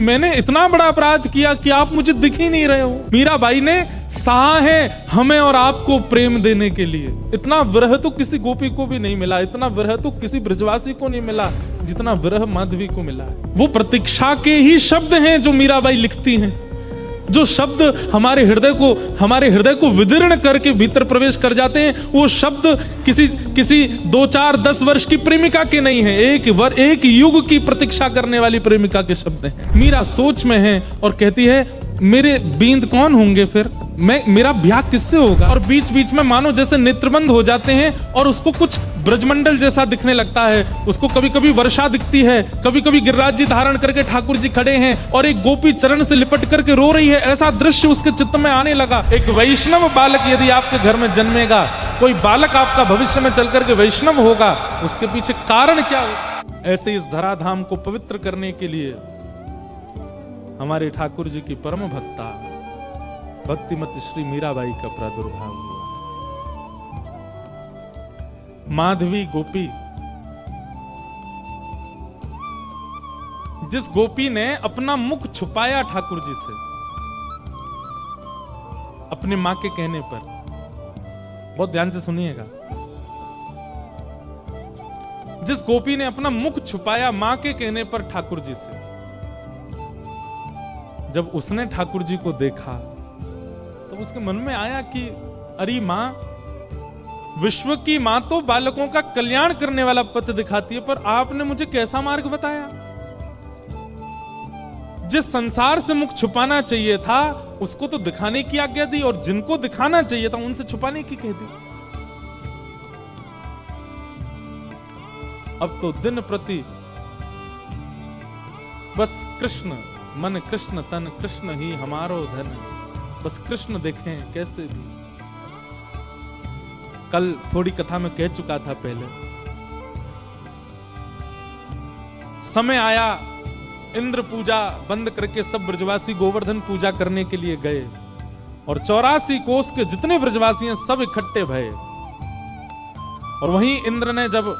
मैंने इतना बड़ा अपराध किया कि आप मुझे दिख ही नहीं रहे हो। मीराबाई ने सहा है हमें और आपको प्रेम देने के लिए। इतना विरह तो किसी गोपी को भी नहीं मिला, इतना विरह तो किसी ब्रजवासी को नहीं मिला जितना विरह माधवी को मिला है। वो प्रतीक्षा के ही शब्द हैं जो मीराबाई लिखती हैं, जो शब्द हमारे हृदय को विदीर्ण करके भीतर प्रवेश कर जाते हैं। वो शब्द किसी 2, 4, 10 वर्ष की प्रेमिका के नहीं है, एक युग की प्रतीक्षा करने वाली प्रेमिका के शब्द हैं। मीरा सोच में है और कहती है मेरे बींद कौन होंगे, फिर मेरा ब्याह किससे होगा। और बीच बीच में मानो जैसे नेत्रबंद हो जाते हैं और उसको कुछ ब्रजमंडल जैसा दिखने लगता है। उसको कभी कभी वर्षा दिखती है, कभी कभी गिरिराज जी धारण करके ठाकुर जी खड़े हैं और एक गोपी चरण से लिपट करके रो रही है। ऐसा दृश्य उसके चित्त में आने लगा। एक वैष्णव बालक यदि आपके घर में जन्मेगा, कोई बालक आपका भविष्य में चल करके वैष्णव होगा, उसके पीछे कारण क्या हो। ऐसे इस धराधाम को पवित्र करने के लिए हमारे ठाकुर जी की परम भक्ता भक्तिमती श्री मीराबाई का प्रादुर्भाव हुआ। माधवी गोपी, जिस गोपी ने अपना मुख छुपाया ठाकुर जी से अपने मां के कहने पर, बहुत ध्यान से सुनिएगा, जिस गोपी ने अपना मुख छुपाया मां के कहने पर ठाकुर जी से, जब उसने ठाकुर जी को देखा तो उसके मन में आया कि अरे मां, विश्व की मां तो बालकों का कल्याण करने वाला पथ दिखाती है, पर आपने मुझे कैसा मार्ग बताया। जिस संसार से मुख छुपाना चाहिए था उसको तो दिखाने की आज्ञा दी, और जिनको दिखाना चाहिए था उनसे छुपाने की कह दी। अब तो दिन प्रति बस कृष्ण मन, कृष्ण तन, कृष्ण ही हमारो धन, बस कृष्ण देखें कैसे भी। कल थोड़ी कथा में कह चुका था पहले, समय आया इंद्र पूजा बंद करके सब ब्रजवासी गोवर्धन पूजा करने के लिए गए और 84 कोस के जितने ब्रजवासी हैं सब इकट्ठे भये। और वहीं इंद्र ने जब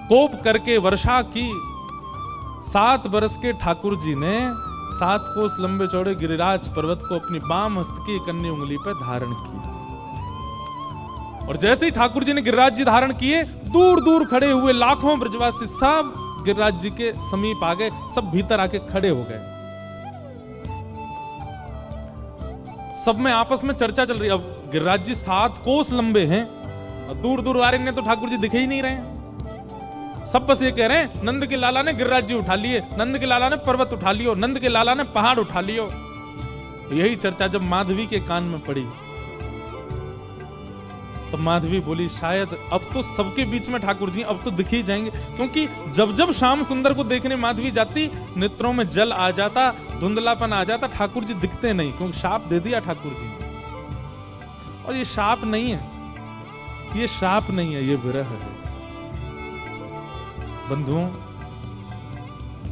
कोप करके वर्षा की, 7 बरस के ठाकुर जी ने 7 कोस लंबे चौड़े गिरिराज पर्वत को अपनी बाम हस्त की कन्नी उंगली पर धारण किया। और जैसे ही ठाकुर जी ने गिरिराज जी धारण किए, दूर दूर खड़े हुए लाखों ब्रजवासी सब गिरिराज जी के समीप आ गए, सब भीतर आके खड़े हो गए। सब में आपस में चर्चा चल रही है। अब गिरिराज जी 7 कोस लंबे हैं और दूर दूर आ रहे हैं, तो ठाकुर जी दिखे ही नहीं रहे हैं। सब बस ये कह रहे हैं नंद के लाला ने गिरिराज जी उठा लिए, नंद के लाला ने पर्वत उठा लियो, नंद के लाला ने पहाड़ उठा लियो। यही चर्चा जब माधवी के कान में पड़ी तो माधवी बोली शायद अब तो सबके बीच में ठाकुर जी अब तो दिख ही जाएंगे, क्योंकि जब जब श्याम सुंदर को देखने माधवी जाती नेत्रों में जल आ जाता, धुंधलापन आ जाता, ठाकुर जी दिखते नहीं, क्योंकि शाप दे दिया ठाकुर जी। और ये शाप नहीं है, ये शाप नहीं है, ये विरह है। बंधुओं,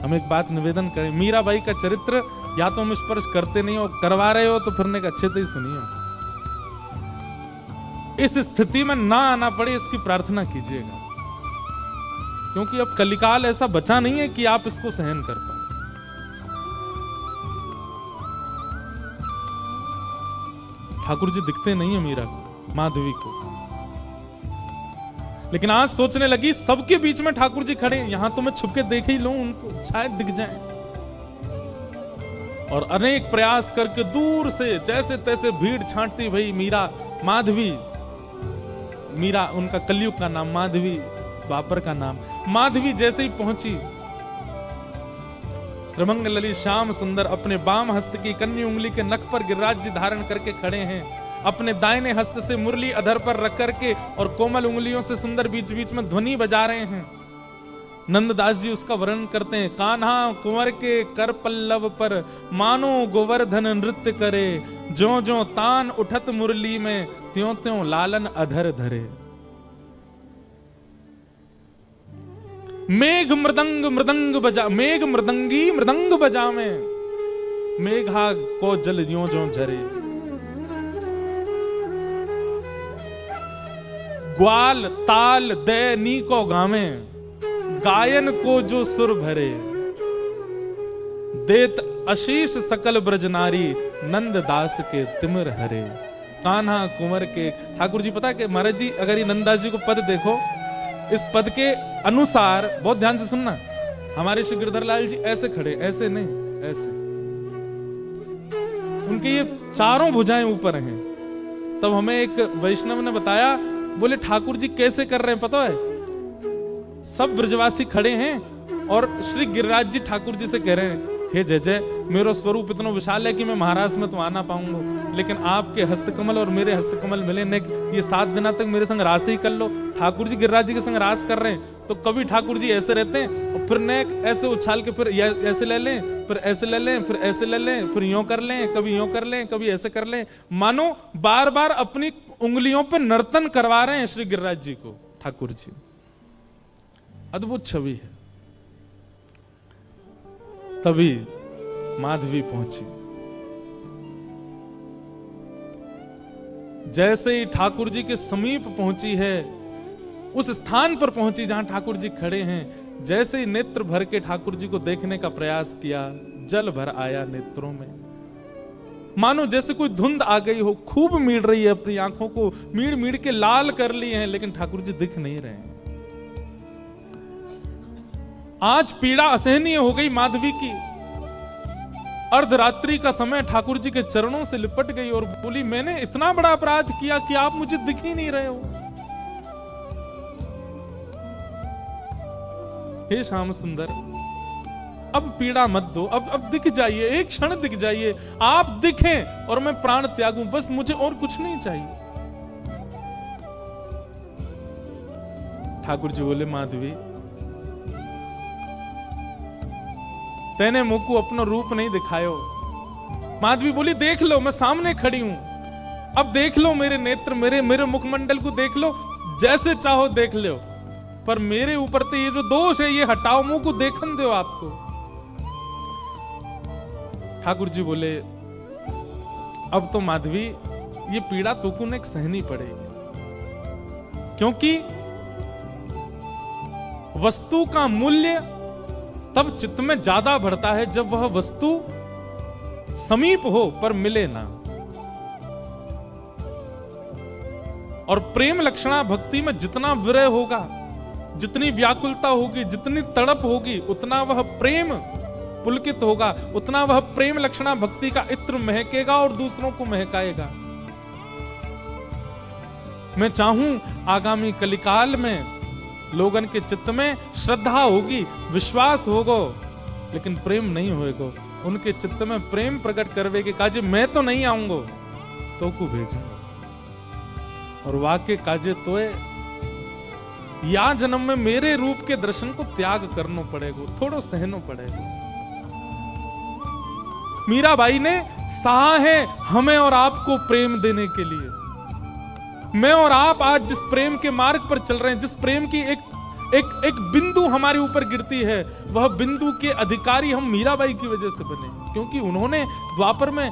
हम एक बात निवेदन करें, मीराबाई का चरित्र या तो हम स्पर्श करते नहीं हो, करवा रहे हो तो फिरने का अच्छे से ही सुनिए। इस स्थिति में ना आना पड़े इसकी प्रार्थना कीजिएगा, क्योंकि अब कलिकाल ऐसा बचा नहीं है कि आप इसको सहन कर पाए। ठाकुर जी दिखते नहीं है मीरा को, माधवी को, लेकिन आज सोचने लगी सबके बीच में ठाकुर जी खड़े, यहां तो मैं छुप के देख ही लूं उनको, शायद दिख जाए। और अनेक प्रयास करके दूर से जैसे तैसे भीड़ छांटती भई मीरा, माधवी, मीरा उनका कलयुग का नाम, माधवी द्वापर का नाम। माधवी जैसे ही पहुंची, त्रिभंग ललित श्याम सुंदर अपने बाम हस्त की कन्नी उंगली के नख पर गिरिराज जी धारण करके खड़े हैं, अपने दाहिने हस्त से मुरली अधर पर रख करके और कोमल उंगलियों से सुंदर बीच बीच में ध्वनि बजा रहे हैं। नंददास जी उसका वर्णन करते हैं, कान्हा कुंवर के कर पल्लव पर मानो गोवर्धन नृत्य करे, ज्यों ज्यों तान उठत मुरली में त्यों त्यों लालन अधर धरे। मेघ मृदंग मृदंग बजा, मेघ मृदंगी मृदंग बजा में, मेघा को जल ज्यों ज्यों झरे। ग्वाल ताल दे नी को गावे, गायन को जो सुर भरे। देत आशीष सकल ब्रज नारी, नंद दास के तिमिर हरे। कान्हा कुंवर के। ठाकुर जी पता है कि महाराज जी, अगर ये नंददास जी को पद देखो, इस पद के अनुसार, बहुत ध्यान से सुनना, हमारे श्री गिरधर लाल जी ऐसे खड़े, ऐसे नहीं, ऐसे, उनके ये चारों भुजाएं ऊपर हैं। तब हमें एक वैष्णव ने बताया, बोले ठाकुर जी कैसे कर रहे हैं पता है? सब ब्रजवासी खड़े हैं और श्री गिरिराज जी ठाकुर जी से कह रहे हैं, हे जय जय, मेरा स्वरूप इतना विशाल है कि मैं महाराष्ट्र में तो आ ना पाऊंगा, लेकिन आपके हस्तकमल और मेरे हस्तकमल मिले ने, ये 7 दिन तक मेरे संग रास ही कर लो। ठाकुर जी गिरिराज जी के संग रास कर रहे हैं, तो कभी ठाकुर जी ऐसे रहते हैं और फिर नेक ऐसे उछाल के फिर ऐसे ले लें, फिर ऐसे ले लें, फिर ऐसे ले लें, फिर यूं कर लें, कभी यूं कर लें, कभी ऐसे कर लें, मानो बार बार अपनी उंगलियों पर नर्तन करवा रहे हैं श्री गिरिराज जी को ठाकुर जी। अद्भुत छवि है। तभी माधवी पहुंची। जैसे ही ठाकुर जी के समीप पहुंची है, उस स्थान पर पहुंची जहां ठाकुर जी खड़े हैं, जैसे ही नेत्र भर के ठाकुर जी को देखने का प्रयास किया, जल भर आया नेत्रों में। मानो जैसे कोई धुंध आ गई हो, खूब मीड़ रही है अपनी आंखों को, मीड़ मीड़ के लाल कर लिए हैं, लेकिन ठाकुर जी दिख नहीं रहे हैं। आज पीड़ा असहनीय हो गई माधवी की। अर्धरात्रि का समय ठाकुर जी के चरणों से लिपट गई और बोली, मैंने इतना बड़ा अपराध किया कि आप मुझे दिख ही नहीं रहे हो। हे श्याम सुंदर, अब पीड़ा मत दो, अब दिख जाइए, एक क्षण दिख जाइए, आप दिखें और मैं प्राण त्यागूं, बस मुझे और कुछ नहीं चाहिए। ठाकुर जी बोले, माधवी तेने मुझको अपना रूप नहीं दिखायो। माधवी बोली, देख लो मैं सामने खड़ी हूं, अब देख लो मेरे नेत्र, मेरे मुखमंडल को देख लो, जैसे चाहो देख लो, पर मेरे ऊपर तो ये जो दोष है ये हटाओ, मुंह को देखन दो आपको। ठाकुर जी बोले, अब तो माधवी ये पीड़ा तुमको ने सहनी पड़ेगी, क्योंकि वस्तु का मूल्य तब चित्त में ज्यादा बढ़ता है जब वह वस्तु समीप हो पर मिले ना। और प्रेम लक्षणा भक्ति में जितना विरह होगा, जितनी व्याकुलता होगी, जितनी तड़प होगी, उतना वह प्रेम पुलकित होगा, उतना वह प्रेम लक्षणा भक्ति का इत्र महकेगा और दूसरों को महकाएगा। मैं चाहूं आगामी कलिकाल में लोगन के चित्त में श्रद्धा होगी, विश्वास होगो, लेकिन प्रेम नहीं होएगो। उनके चित्त में प्रेम प्रकट करवे के काजे मैं तो नहीं आऊंगो, तो को भेजूंगा। और वाक्य काजे तोए या जन्म में मेरे रूप के दर्शन को त्याग करना पड़ेगा, थोड़ो सहनो पड़ेगा। मीराबाई ने सहा है हमें और आपको प्रेम देने के लिए। मैं और आप आज जिस प्रेम के मार्ग पर चल रहे हैं, जिस प्रेम की एक बिंदु हमारे ऊपर गिरती है, वह बिंदु के अधिकारी हम मीराबाई की वजह से बने, क्योंकि उन्होंने द्वापर में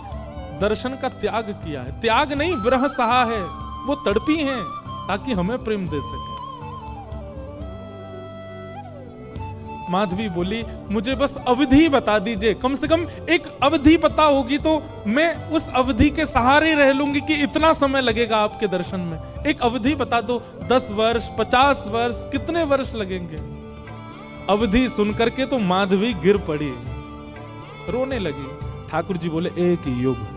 दर्शन का त्याग किया है। त्याग नहीं, विरह सहा है, वो तड़पी हैं ताकि हमें प्रेम दे सके। माधवी बोली, मुझे बस अवधि बता दीजिए, कम से कम एक अवधि पता होगी तो मैं उस अवधि के सहारे रह लूंगी कि इतना समय लगेगा आपके दर्शन में। एक अवधि बता दो, 10 वर्ष, 50 वर्ष, कितने वर्ष लगेंगे? अवधि सुनकर के तो माधवी गिर पड़ी, रोने लगी। ठाकुर जी बोले, एक युग।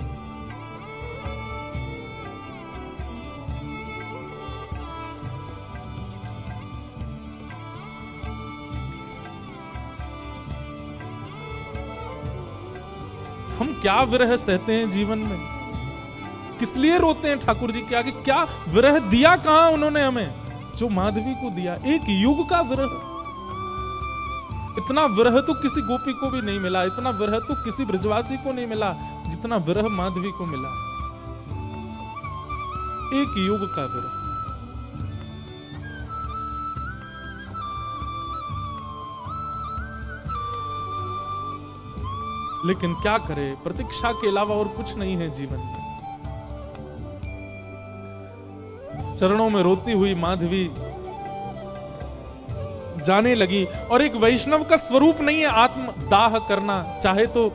हम क्या विरह सहते हैं जीवन में, किस लिए रोते हैं ठाकुर जी के आगे? क्या विरह दिया कहां उन्होंने हमें, जो माधवी को दिया? एक युग का विरह। इतना विरह तो किसी गोपी को भी नहीं मिला, इतना विरह तो किसी ब्रजवासी को नहीं मिला जितना विरह माधवी को मिला। एक युग का विरह। लेकिन क्या करे, प्रतीक्षा के अलावा और कुछ नहीं है जीवन में। चरणों में रोती हुई माधवी जाने लगी। और एक वैष्णव का स्वरूप नहीं है आत्मदाह करना, चाहे तो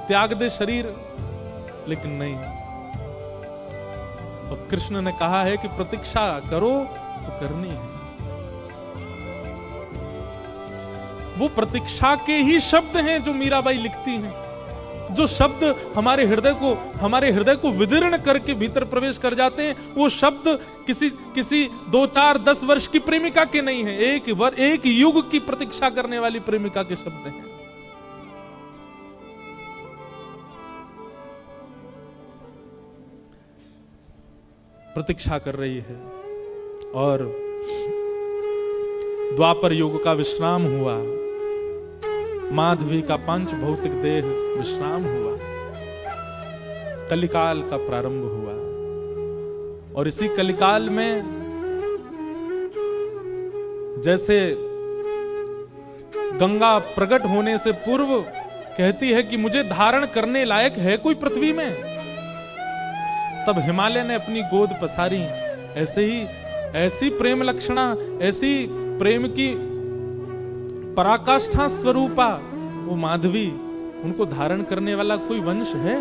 त्याग दे शरीर, लेकिन नहीं। और कृष्ण ने कहा है कि प्रतीक्षा करो तो करनी है। वो प्रतीक्षा के ही शब्द हैं जो मीराबाई लिखती हैं, जो शब्द हमारे हृदय को विदीर्ण करके भीतर प्रवेश कर जाते हैं। वो शब्द किसी 2, 4, 10 वर्ष की प्रेमिका के नहीं है, एक युग की प्रतीक्षा करने वाली प्रेमिका के शब्द हैं। प्रतीक्षा कर रही है और द्वापर युग का विश्राम हुआ, माधवी का पंच भौतिक देह विश्राम हुआ, कलिकाल का प्रारंभ हुआ। और इसी कलिकाल में जैसे गंगा प्रकट होने से पूर्व कहती है कि मुझे धारण करने लायक है कोई पृथ्वी में, तब हिमालय ने अपनी गोद पसारी। ऐसी प्रेम लक्षणा, ऐसी प्रेम की पराकाष्ठा स्वरूपा वो माधवी, उनको धारण करने वाला कोई वंश है?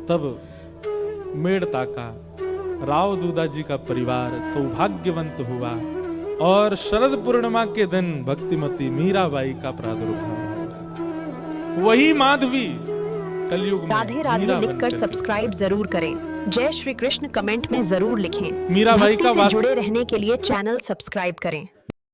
तब मेड़ता का राव दूधा जी का परिवार सौभाग्यवंत हुआ और शरद पूर्णिमा के दिन भक्तिमती मीराबाई का प्रादुर्भाव हुआ। वही माधवी कलयुग में राधे राधे लिखकर सब्सक्राइब जरूर करें। जय श्री कृष्ण कमेंट में जरूर लिखें। मीराबाई का से जुड़े रहने के लिए चैनल सब्सक्राइब करें।